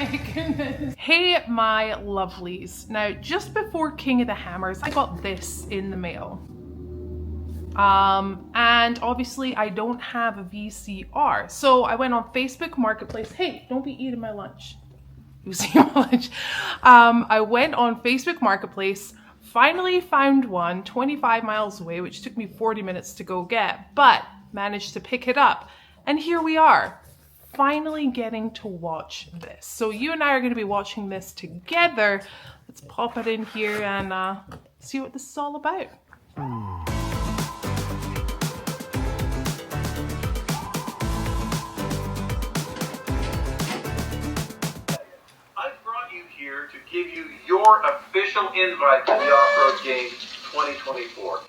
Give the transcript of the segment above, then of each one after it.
my goodness. Hey, my lovelies. Now, just before King of the Hammers, I got this in the mail. And obviously I don't have a VCR. So I went on Facebook Marketplace. Hey, don't be eating my lunch. You see my lunch. I went on Facebook Marketplace, finally found one 25 miles away, which took me 40 minutes to go get, but managed to pick it up. And here we are, finally getting to watch this. So you and I are going to be watching this together. Let's pop it in here and see what this is all about. To give you your official invite to the Off-Road Games 2024.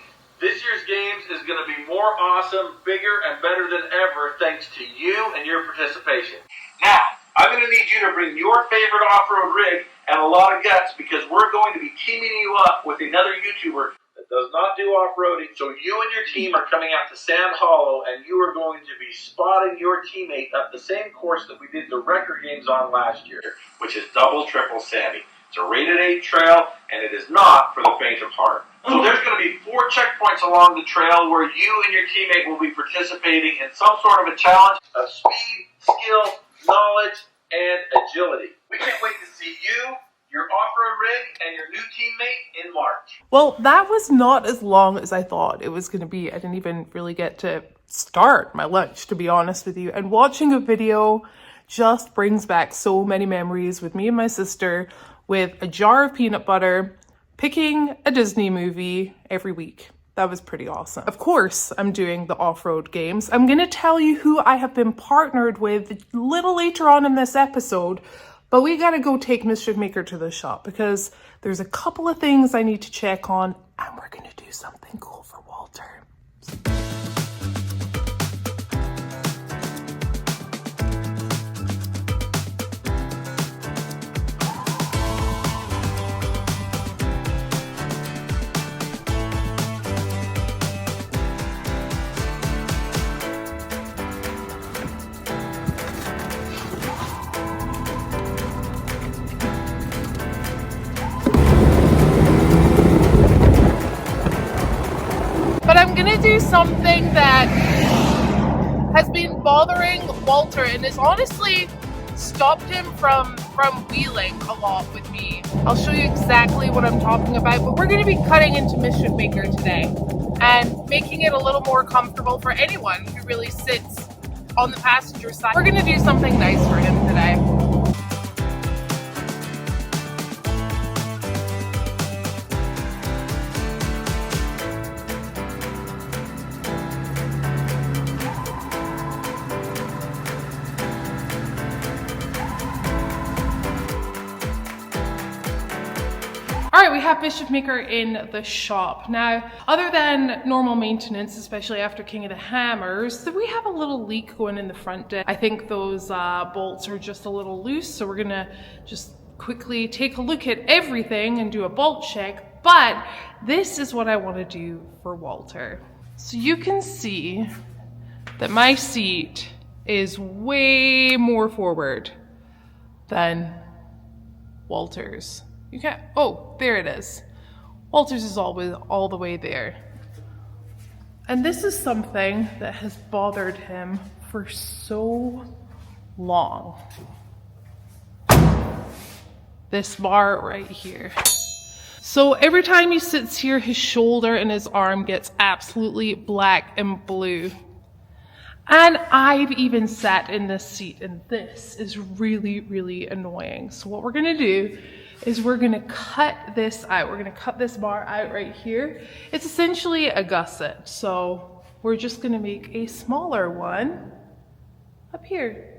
This year's Games is going to be more awesome, bigger, and better than ever thanks to you and your participation. Now, I'm going to need you to bring your favorite off-road rig and a lot of guts because we're going to be teaming you up with another YouTuber that does not do off-roading. So you and your team are coming out to Sand Hollow and you are going to be spotting your teammate up the same course that we did the record games on last year, which is double triple sandy. It's a rated 8 trail and it is not for the faint of heart. So there's going to be 4 checkpoints along the trail where you and your teammate will be participating in some sort of a challenge of speed, skill, knowledge, and agility. We can't wait to see you, your off-road rig, and your new teammate in March. Well, that was not as long as I thought it was going to be. I didn't even really get to start my lunch, to be honest with you. And watching a video just brings back so many memories with me and my sister with a jar of peanut butter, picking a Disney movie every week. That was pretty awesome. Of course, I'm doing the off-road games. I'm going to tell you who I have been partnered with a little later on in this episode, but we got to go take MischiefMaker to the shop because there's a couple of things I need to check on and we're going to do something cool for Walter. But I'm gonna do something that has been bothering Walter and has honestly stopped him from wheeling a lot with me. I'll show you exactly what I'm talking about, but we're gonna be cutting into MischiefMaker today and making it a little more comfortable for anyone who really sits on the passenger side. We're gonna do something nice for him today. All right, we have MischiefMaker in the shop. Now, other than normal maintenance, especially after King of the Hammers, we have a little leak going in the front deck. I think those bolts are just a little loose, so we're gonna just quickly take a look at everything and do a bolt check, but this is what I wanna do for Walter. So you can see that my seat is way more forward than Walter's. You can't, oh, there it is. Walter's is all the way there. And this is something that has bothered him for so long. This bar right here. So every time he sits here, his shoulder and his arm gets absolutely black and blue. And I've even sat in this seat and this is really, really annoying. So what we're gonna do is we're gonna cut this out. We're gonna cut this bar out right here. It's essentially a gusset. So we're just gonna make a smaller one up here.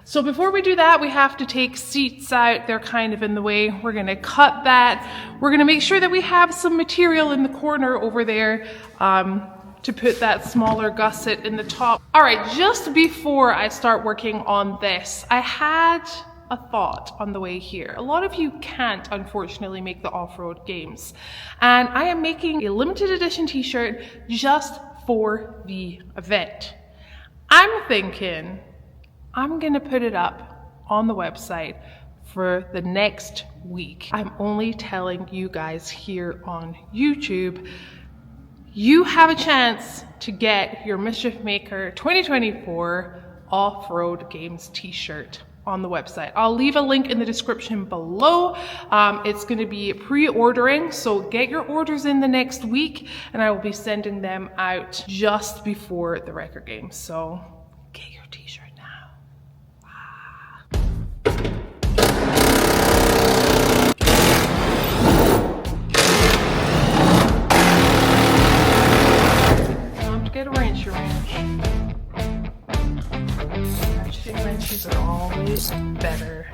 So before we do that, we have to take seats out. They're kind of in the way. We're gonna cut that. We're gonna make sure that we have some material in the corner over there to put that smaller gusset in the top. All right, just before I start working on this, I had a thought on the way here. A lot of you can't, unfortunately, make the off-road games. And I am making a limited edition t-shirt just for the event. I'm thinking I'm gonna put it up on the website for the next week. I'm only telling you guys here on YouTube. You have a chance to get your MischiefMaker 2024 Off-Road Games t-shirt on the website. I'll leave a link in the description below. It's going to be pre-ordering, so get your orders in the next week, and I will be sending them out just before the record games. So get your t-shirt now. Time to get a wrench wrench. Wrenches are always better.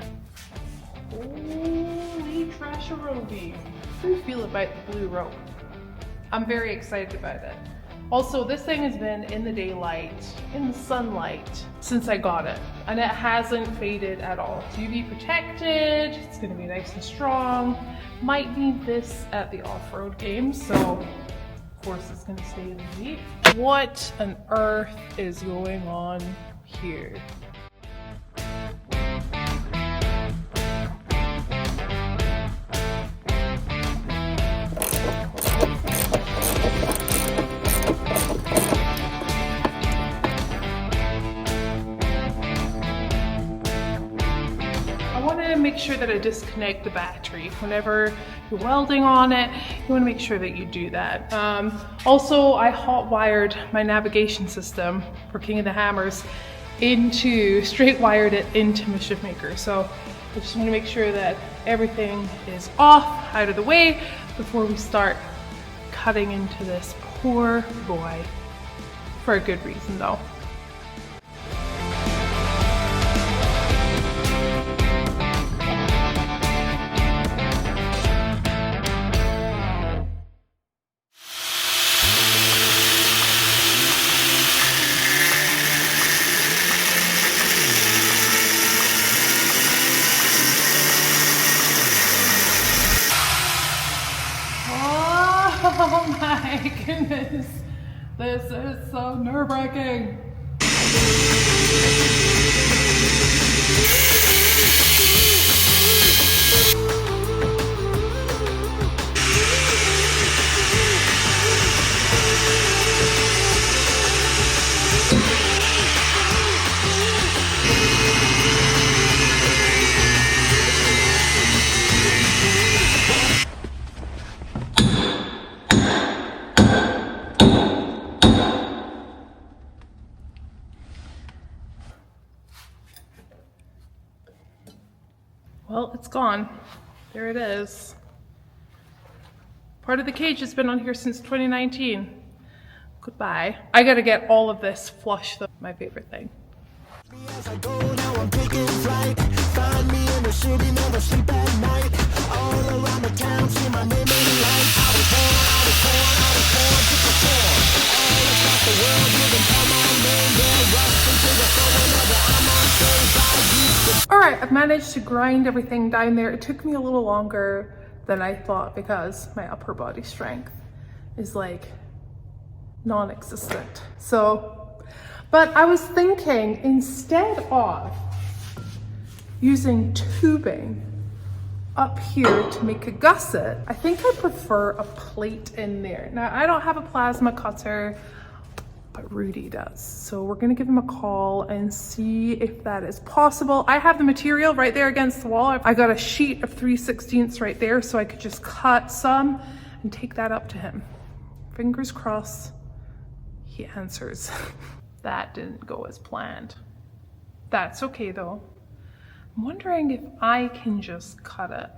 Holy trash-a-roby. How do you feel about the blue rope? I'm very excited about it. Also, this thing has been in the daylight, in the sunlight, since I got it. And it hasn't faded at all. It's UV protected, it's gonna be nice and strong. Might need this at the off-road games, so of course it's gonna stay in the heat. What on earth is going on here? I want to make sure that I disconnect the battery. Whenever you're welding on it, you want to make sure that you do that. Also, I hot wired my navigation system for King of the Hammers straight wired it into MischiefMaker. So I just want to make sure that everything is off, out of the way, before we start cutting into this poor boy. For a good reason though. Oh my goodness, this is so nerve-wracking. Well, it's gone. There it is. Part of the cage has been on here since 2019. Goodbye. I gotta get all of this flush though. My favorite thing. As I go now, I'm taking flight. Find me in the city, never sleep at night. All around the town, see my name in the lights. I was born to perform. All across the world, you can call my name. They're rushing to the phone whenever I'm on stage. All right, I've managed to grind everything down there. It took me a little longer than I thought because my upper body strength is like non-existent. But I was thinking, instead of using tubing up here to make a gusset, I think I prefer a plate in there. Now, I don't have a plasma cutter, but Rudy does. So we're gonna give him a call and see if that is possible. I have the material right there against the wall. I got a sheet of 3/16 right there, so I could just cut some and take that up to him. Fingers crossed he answers. That didn't go as planned. That's okay though. I'm wondering if I can just cut it.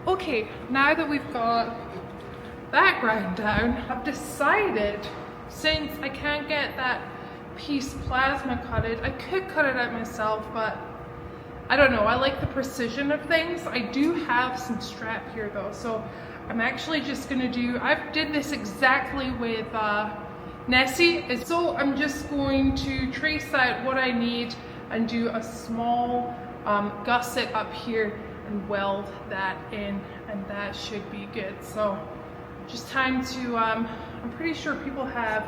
Okay, now that we've got that ground down, I've decided, since I can't get that piece plasma cutted, I could cut it out myself, but I don't know, I like the precision of things. I do have some strap here though, so I'm actually just gonna do, I did this exactly with Nessie, so I'm just going to trace out what I need and do a small gusset up here and weld that in, and that should be good. So just time to, I'm pretty sure people have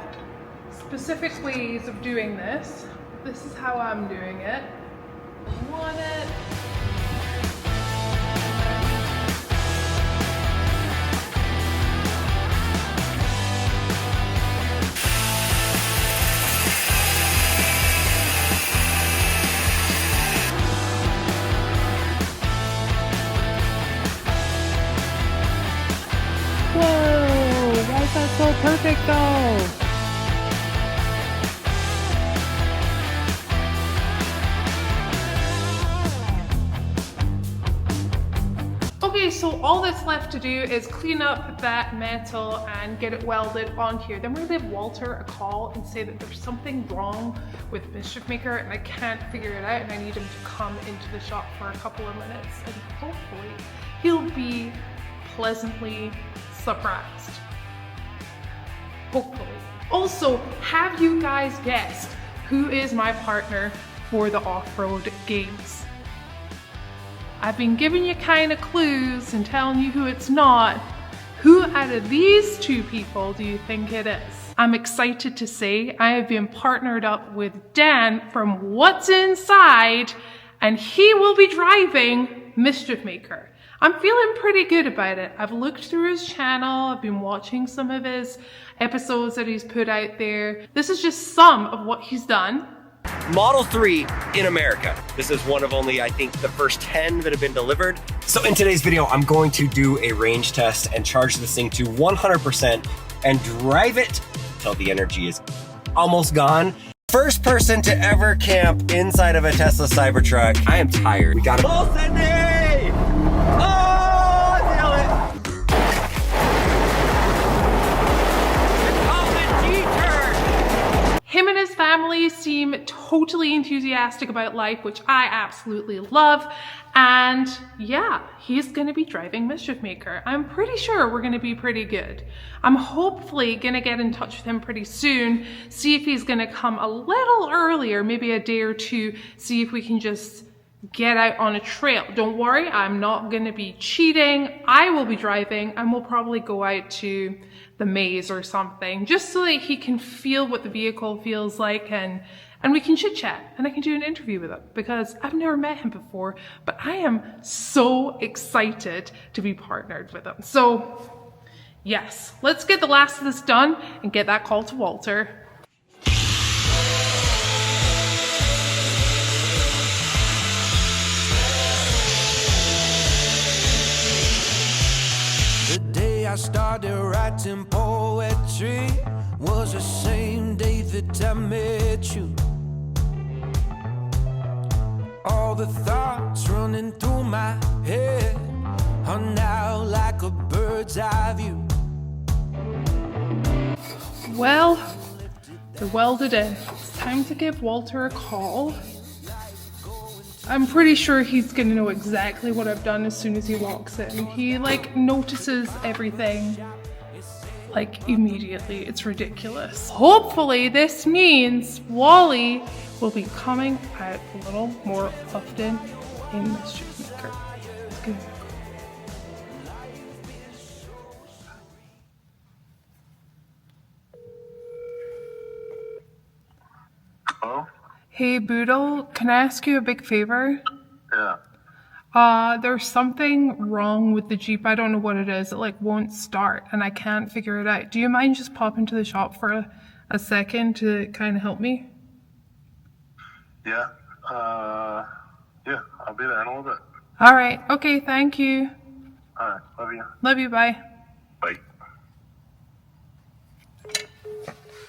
specific ways of doing this. This is how I'm doing it. Want it. Whoa, why is that so perfect though? Okay, so all that's left to do is clean up that metal and get it welded on here. Then we're gonna give Walter a call and say that there's something wrong with MischiefMaker and I can't figure it out and I need him to come into the shop for a couple of minutes and hopefully he'll be pleasantly surprised. Hopefully. Also, have you guys guessed who is my partner for the off-road games? I've been giving you kind of clues and telling you who it's not. Who out of these two people do you think it is? I'm excited to say I have been partnered up with Dan from What's Inside, and he will be driving MischiefMaker. I'm feeling pretty good about it. I've looked through his channel, I've been watching some of his episodes that he's put out there. This is just some of what he's done. Model 3 in America. This is one of only, I think, the first 10 that have been delivered. So in today's video, I'm going to do a range test and charge this thing to 100% and drive it till the energy is almost gone. First person to ever camp inside of a Tesla Cybertruck. I am tired. We got it. Oh, Sydney! Oh, nail it! It's called the G-turn! Him and his family seem totally enthusiastic about life, which I absolutely love. And yeah, he's gonna be driving MischiefMaker. I'm pretty sure we're gonna be pretty good. I'm hopefully gonna get in touch with him pretty soon, see if he's gonna come a little earlier, maybe a day or two, see if we can just get out on a trail. Don't worry, I'm not gonna be cheating. I will be driving and we'll probably go out to the maze or something, just so that he can feel what the vehicle feels like and we can chit chat and I can do an interview with him because I've never met him before, but I am so excited to be partnered with him. So yes, let's get the last of this done and get that call to Walter. The day I started writing poetry was the same day that I met you. All the thoughts running through my head are now like a bird's eye view. Well, they're welded in. It's time to give Walter a call. I'm pretty sure he's gonna know exactly what I've done as soon as he walks in. He like notices everything like immediately. It's ridiculous. Hopefully this means Wally will be coming out a little more often in MischiefMaker. Let's give him a call. Hello? Hey Boodle, can I ask you a big favor? Yeah. There's something wrong with the Jeep. I don't know what it is. It like won't start and I can't figure it out. Do you mind just popping to the shop for a second to kind of help me? Yeah. Yeah, I'll be there in a little bit. All right. Okay. Thank you. All right. Love you. Love you. Bye. Bye.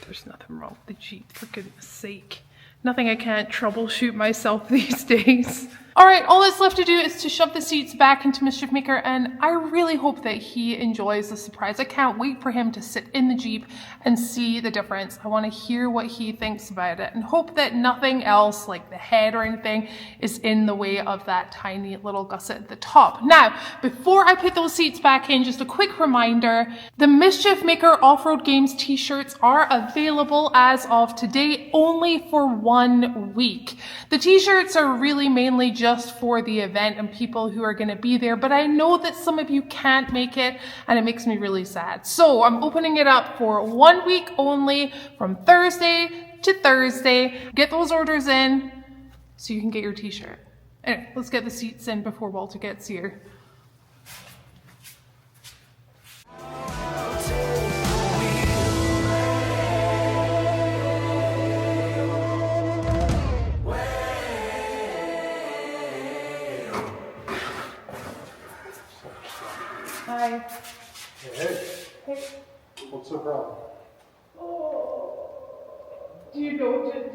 There's nothing wrong with the Jeep, for goodness sake. Nothing I can't troubleshoot myself these days. All right, all that's left to do is to shove the seats back into Mischief Maker, and I really hope that he enjoys the surprise. I can't wait for him to sit in the Jeep and see the difference. I want to hear what he thinks about it and hope that nothing else, like the head or anything, is in the way of that tiny little gusset at the top. Now, before I put those seats back in, just a quick reminder, the Mischief Maker Off-Road Games t-shirts are available as of today only for 1 week. The t-shirts are really mainly just for the event and people who are going to be there, but I know that some of you can't make it and it makes me really sad. So I'm opening it up for 1 week only from Thursday to Thursday. Get those orders in so you can get your t-shirt. Anyway, let's get the seats in before Walter gets here. Hi. Hey, Hey. what's the problem? Oh. Do you notice?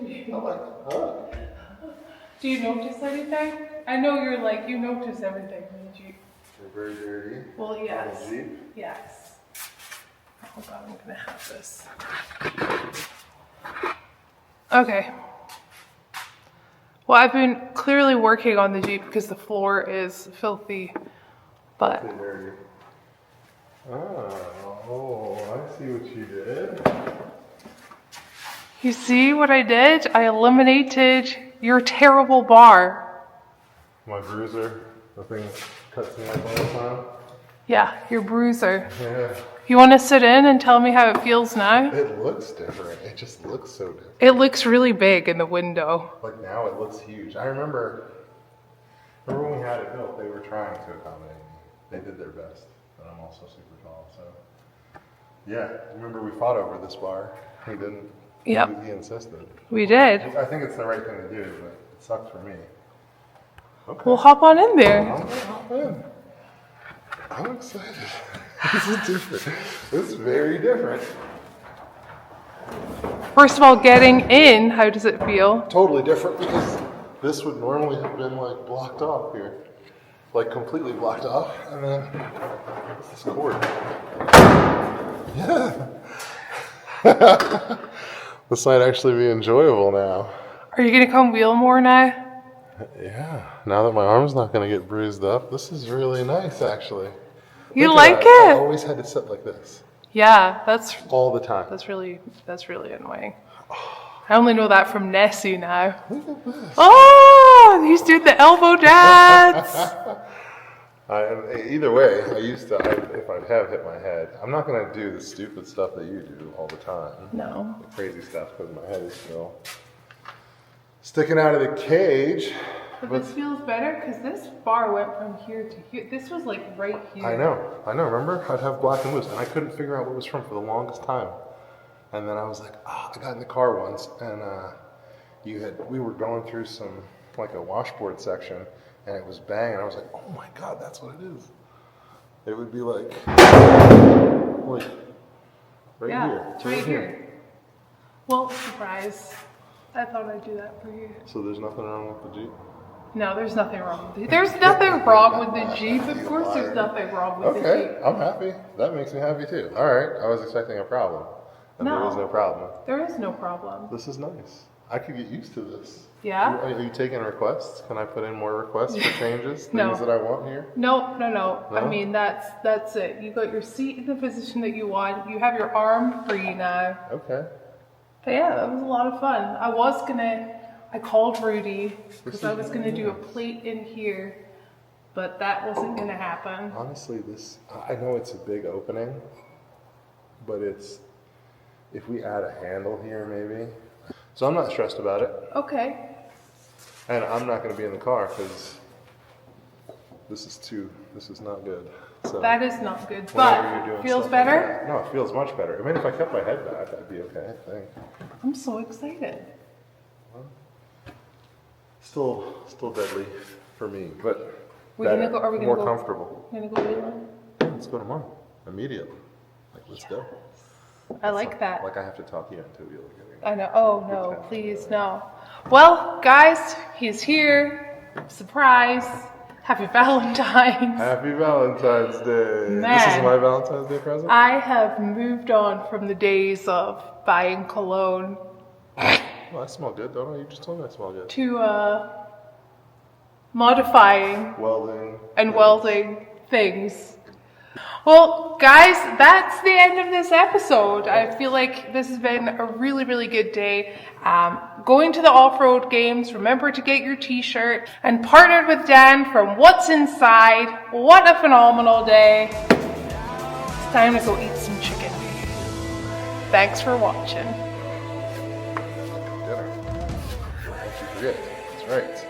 Do you notice anything? I know you're like, you notice everything in the Jeep. They're very dirty. Well, yes. On the Jeep? Yes. Hold on, I'm gonna have this. Okay. Well, I've been clearly working on the Jeep because the floor is filthy, but. They're dirty. Oh, I see what you did. You see what I did? I eliminated your terrible bar. My bruiser, the thing that cuts me up all the time. Yeah, your bruiser. Yeah, You want to sit in and tell me how it feels now? it looks different. It just looks so different. It looks really big in the window. Like now it looks huge. I remember when we had it built, they were trying to accommodate me. They did their best, but I'm also super tall, so. Yeah, remember we fought over this bar. He didn't. Yep. He insisted. We did. I think it's the right thing to do, but it sucked for me. Okay. We'll hop on in there. I'm gonna hop in. I'm excited. This is different. This is very different. First of all, getting in, how does it feel? Totally different because this would normally have been like blocked off here. Like completely blocked off. And then this cord. Yeah. This might actually be enjoyable now. Are you going to come wheel more now? Yeah. Now that my arm's not going to get bruised up, this is really nice actually. You Look like at that. I it? always had to sit like this. Yeah, that's All the time. really annoying. I only know that from Nessie now. Look at this. Oh, he's doing the elbow dance. Either way, if I have hit my head, I'm not going to do the stupid stuff that you do all the time. No. The crazy stuff because my head is still sticking out of the cage. But this feels better because this bar went from here to here. This was like right here. I know. Remember? I'd have black and loose, and I couldn't figure out what it was from for the longest time. And then I was like, I got in the car once, and we were going through like a washboard section, and it was banging. I was like, oh my God, that's what it is. It would be like right here. It's right here. Well, surprise. I thought I'd do that for you. So there's nothing wrong with the Jeep? No, there's nothing wrong with it. There's nothing wrong with the Jeep. Of course there's nothing wrong with the Okay, Jeep. I'm happy. That makes me happy too. All right, I was expecting a problem. And there was no problem. There is no problem. This is nice. I could get used to this. Yeah? Are you taking requests? Can I put in more requests for changes? No. Things that I want here? No. I No? mean, that's it. You got your seat in the position that you want. You have your arm free now. Okay. But yeah, that was a lot of fun. I called Rudy because I was gonna do a plate in here, but that wasn't gonna happen. Honestly, I know it's a big opening, but if we add a handle here maybe. So I'm not stressed about it. Okay. And I'm not going to be in the car because this is not good. So That is not good, whenever you're but doing feels stuff like better? that- no, it feels much better. I mean, if I kept my head back, I'd be okay, I think. I'm so excited. Still deadly for me, but Are we gonna better, go- more comfortable. You gonna go wheeling? Yeah, let's go tomorrow, immediately. Like, let's go. I like that. Like I have to talk you into wheeling. I know. Oh no, please no. Well, guys, he's here. Surprise. Happy Valentine's. Happy Valentine's Day. This is Man. my Valentine's Day present? I have moved on from the days of buying cologne Well, I smell good, don't I? You just told me I smell good. to modifying Welding. and welding things. Well, guys, that's the end of this episode. I feel like this has been a really, really good day. Going to the off-road games, remember to get your t-shirt, and partnered with Dan from What's Inside. What a phenomenal day. It's time to go eat some chicken. Thanks for watching. Dinner. Don't you forget. That's right.